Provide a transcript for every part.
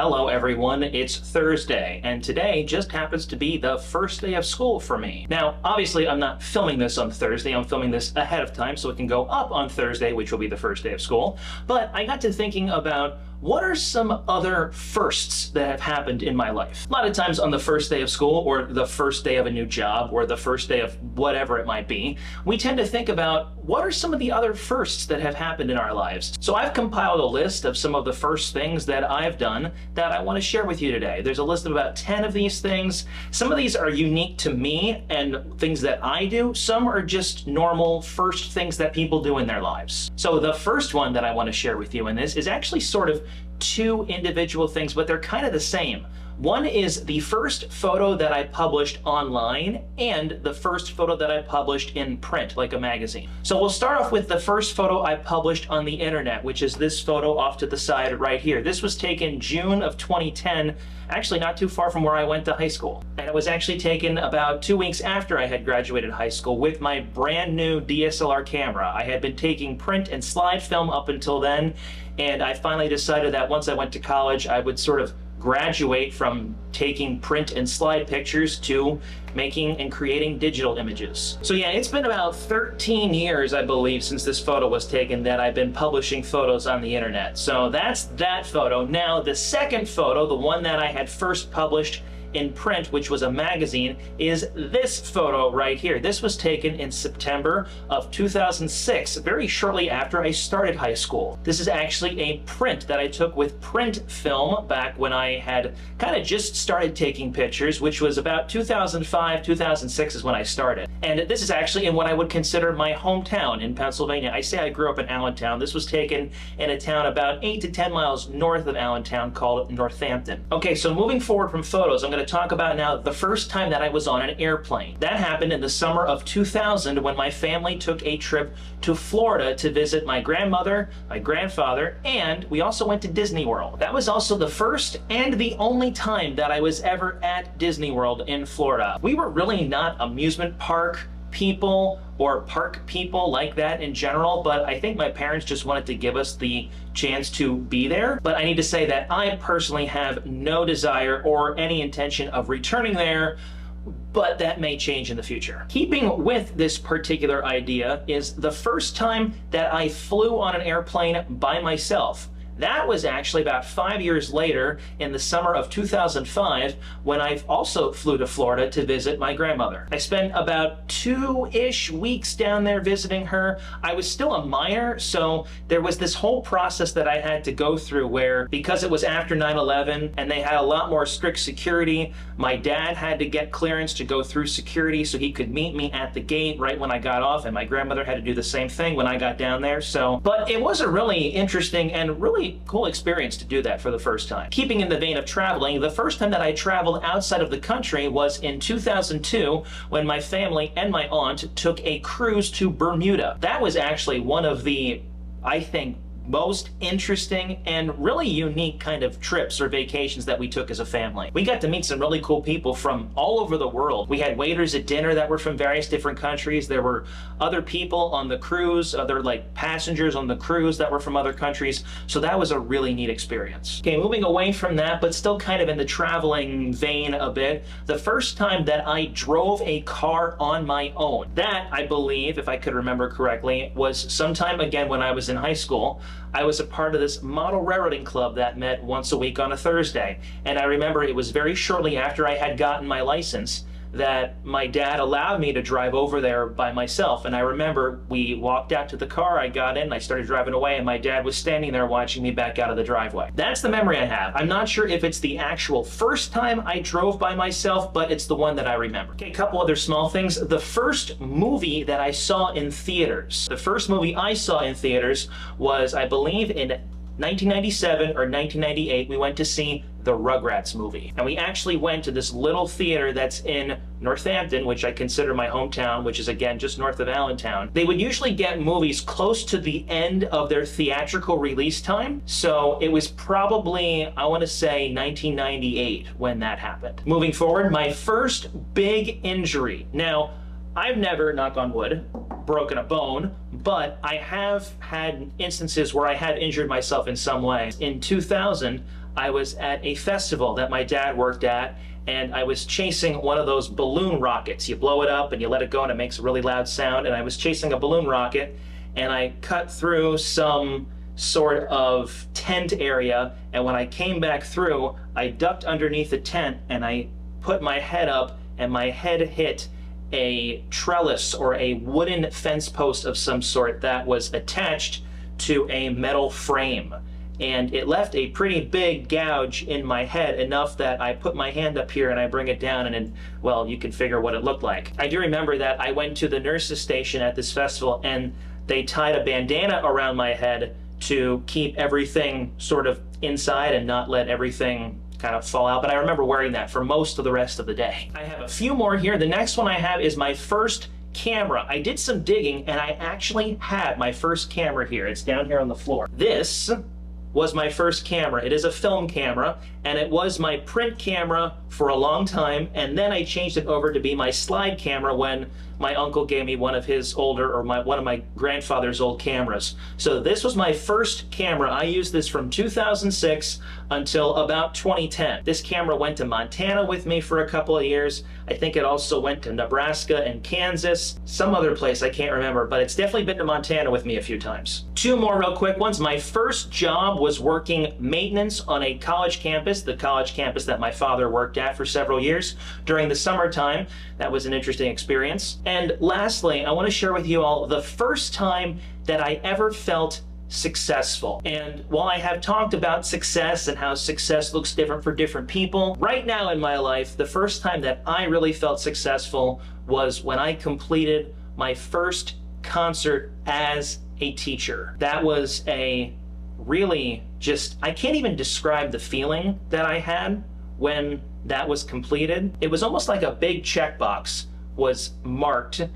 Hello everyone, it's Thursday, and today just happens to be the first day of school for me. Now, obviously I'm not filming this on Thursday, I'm filming this ahead of time so it can go up on Thursday, which will be the first day of school. But I got to thinking about what are some other firsts that have happened in my life? A lot of times on the first day of school, or the first day of a new job, or the first day of whatever it might be, we tend to think about what are some of the other firsts that have happened in our lives. So I've compiled a list of some of the first things that I've done that I want to share with you today. There's a list of about 10 of these things. Some of these are unique to me and things that I do. Some are just normal first things that people do in their lives. So the first one that I want to share with you in this is actually sort of two individual things, but they're kind of the same. One is the first photo that I published online and the first photo that I published in print, like a magazine. So we'll start off with the first photo I published on the internet, which is this photo off to the side right here. This was taken June of 2010, actually not too far from where I went to high school. And it was actually taken about 2 weeks after I had graduated high school with my brand new DSLR camera. I had been taking print and slide film up until then, and I finally decided that once I went to college, I would sort of graduate from taking print and slide pictures to making and creating digital images. So yeah, it's been about 13 years, I believe, since this photo was taken that I've been publishing photos on the internet. So that's that photo. Now, the second photo, the one that I had first published in print, which was a magazine, is this photo right here. This was taken in September of 2006, very shortly after I started high school. This is actually a print that I took with print film back when I had kind of just started taking pictures, which was about 2005, 2006 is when I started. And this is actually in what I would consider my hometown in Pennsylvania. I say I grew up in Allentown. This was taken in a town about 8 to 10 miles north of Allentown called Northampton. Okay, so moving forward from photos, I'm going to talk about now the first time that I was on an airplane. That happened in the summer of 2000 when my family took a trip to Florida to visit my grandmother, my grandfather, and we also went to Disney World. That was also the first and the only time that I was ever at Disney World in Florida. We were really not amusement park people or park people like that in general, but I think my parents just wanted to give us the chance to be there. But I need to say that I personally have no desire or any intention of returning there, but that may change in the future. Keeping with this particular idea is the first time that I flew on an airplane by myself. That was actually about 5 years later in the summer of 2005 when I also flew to Florida to visit my grandmother. I spent about 2-ish weeks down there visiting her. I was still a minor, so there was this whole process that I had to go through where, because it was after 9/11 and they had a lot more strict security, my dad had to get clearance to go through security so he could meet me at the gate right when I got off, and my grandmother had to do the same thing when I got down there. But it was a really interesting and really cool experience to do that for the first time. Keeping in the vein of traveling, the first time that I traveled outside of the country was in 2002 when my family and my aunt took a cruise to Bermuda. That was actually one of the, I think, most interesting and really unique kind of trips or vacations that we took as a family. We got to meet some really cool people from all over the world. We had waiters at dinner that were from various different countries. There were other people on the cruise, other like passengers on the cruise that were from other countries. So that was a really neat experience. Okay, moving away from that, but still kind of in the traveling vein a bit, the first time that I drove a car on my own, that I believe, if I could remember correctly, was sometime again when I was in high school. I was a part of this model railroading club that met once a week on a Thursday. And I remember it was very shortly after I had gotten my license that my dad allowed me to drive over there by myself. And I remember we walked out to the car, I got in, I started driving away, and my dad was standing there watching me back out of the driveway. That's the memory I have. I'm not sure if it's the actual first time I drove by myself, but it's the one that I remember. Okay, a couple other small things. The first movie that I saw in theaters, the first movie I saw in theaters was, I believe, in 1997 or 1998, we went to see the Rugrats movie. And we actually went to this little theater that's in Northampton, which I consider my hometown, which is again just north of Allentown. They would usually get movies close to the end of their theatrical release time. So it was probably, I want to say 1998 when that happened. Moving forward, my first big injury. Now, I've never, knock on wood, broken a bone, but I have had instances where I have injured myself in some way. In 2000, I was at a festival that my dad worked at, and I was chasing one of those balloon rockets. You blow it up and you let it go and it makes a really loud sound, and I was chasing a balloon rocket, and I cut through some sort of tent area, and when I came back through, I ducked underneath the tent and I put my head up, and my head hit a trellis or a wooden fence post of some sort that was attached to a metal frame. And it left a pretty big gouge in my head, enough that I put my hand up here and I bring it down, and well, you can figure what it looked like. I do remember that I went to the nurse's station at this festival, and they tied a bandana around my head to keep everything sort of inside and not let everything kind of fall out, but I remember wearing that for most of the rest of the day. I have a few more here. The next one I have is my first camera. I did some digging and I actually had my first camera here. It's down here on the floor. This was my first camera. It is a film camera, and it was my print camera for a long time, and then I changed it over to be my slide camera when my uncle gave me one of his older, or one of my grandfather's old cameras. So this was my first camera. I used this from 2006 until about 2010. This camera went to Montana with me for a couple of years. I think it also went to Nebraska and Kansas, some other place I can't remember, but it's definitely been to Montana with me a few times. Two more real quick ones. My first job was working maintenance on a college campus, the college campus that my father worked at for several years during the summertime. That was an interesting experience. And lastly, I want to share with you all the first time that I ever felt successful. And while I have talked about success and how success looks different for different people, right now in my life, the first time that I really felt successful was when I completed my first concert as a teacher. That was a really I can't even describe the feeling that I had when that was completed. It was almost like a big checkbox was marked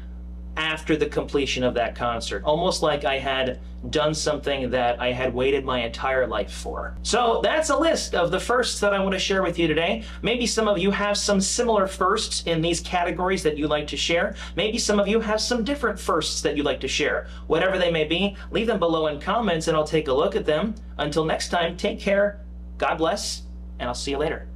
after the completion of that concert. Almost like I had done something that I had waited my entire life for. So that's a list of the firsts that I want to share with you today. Maybe some of you have some similar firsts in these categories that you like to share. Maybe some of you have some different firsts that you'd like to share. Whatever they may be, leave them below in comments and I'll take a look at them. Until next time, take care, God bless, and I'll see you later.